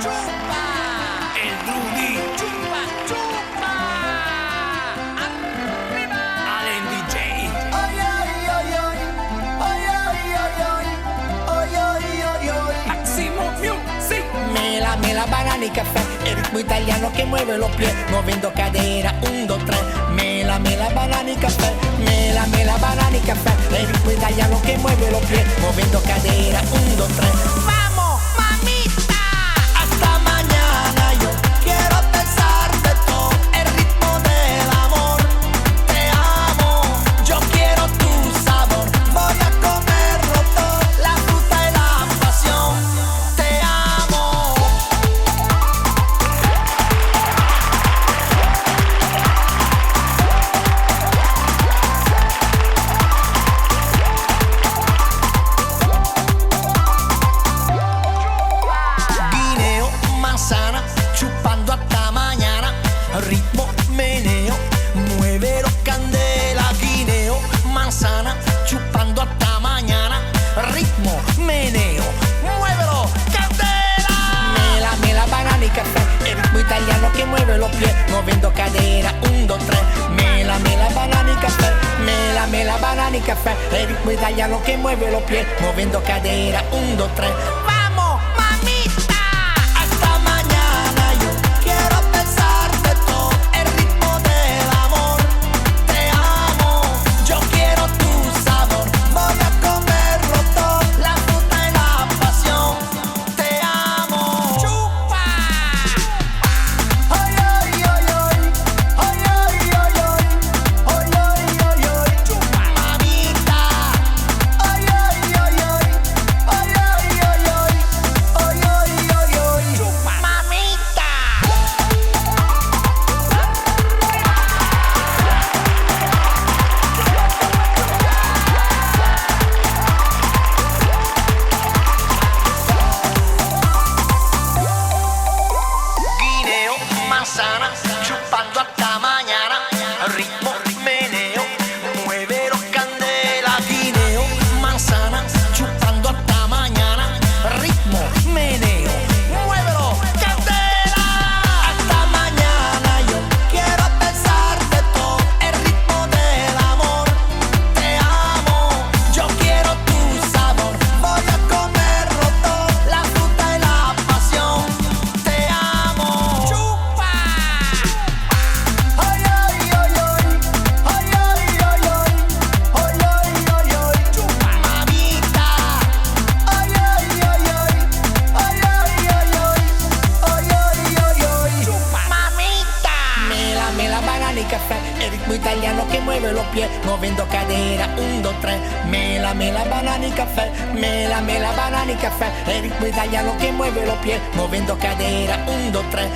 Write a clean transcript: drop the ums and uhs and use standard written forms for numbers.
Chupa. El Rudy. Chupa, chupa. Arriba. Allen DJ. Ay, ay, ay, ay. Ay, ay, ay, ay. Ay, ay, ay, ay. Máximo Music. Mela, banana y café. El ritmo italiano que mueve los pies, moviendo cadera, 1, 2, 3. Mela, banana y café. Mela, banana y café. El ritmo italiano que mueve los pies, moviendo cadera, 1, 2, 3. ¡Vamos, mamita! Hasta mañana yo quiero besarte todo. El ritmo del amor. Te amo, yo quiero tu sabor. Voy a comerlo todo, la fruta y la pasión. Te amo. Guineo, manzana, chupando hasta mañana. Ritmo, meneo, muévelo candela. Guineo, manzana, chupando hasta mañana. Ritmo, meneo, muévelo candela. Mela, banana y café. El ritmo italiano que mueve los pies, moviendo cadera, 1, 2, 3. Mela, banana y café. Mela, banana y café. El ritmo italiano que mueve los pies, moviendo cadera, 1, 2, 3. ¡Vamos, mamita! Hasta mañana yo quiero besarte todo. El ritmo del amor. Te amo, yo quiero tu sabor. Voy a comerlo todo, la fruta y la pasión. Te amo. ¡Chupa! Ay, ay, ay, ay. Ay, ay, ay, ay. Ay, ay, ay, ay. ¡Chupa! Mamita. Ay, ay, ay, ay. Ay, ay, ay, ay. Ay, ay, ay, ay. ¡Chupa! Mamita. Guineo, manzana, chupando hasta mañana. Ritmo, meneo, muévelo candela. Guineo, manzana, chupando hasta mañana. Ritmo, meneo, muévelo candela. Hasta mañana yo quiero besarte todo. El ritmo del amor. Te amo, yo quiero tu sabor. Voy a comerlo todo, la fruta y la pasión. Te amo. ¡Chupa! Ay, ay, ay, ay. Ay, ay, ay, ay. Ay, ay, ay, ay. ¡Chupa! Mamita. Ay, ay, ay, ay. Ay, ay, ay, ay. Ay, ay, ay, ay. ¡Chupa! Mamita. Mela, banana y café. El ritmo italiano que mueve los pies, moviendo cadera, 1, 2, 3. Mela, banana y café. Mela, banana y café. El ritmo italiano que mueve los pies, moviendo cadera, 1, 2, 3.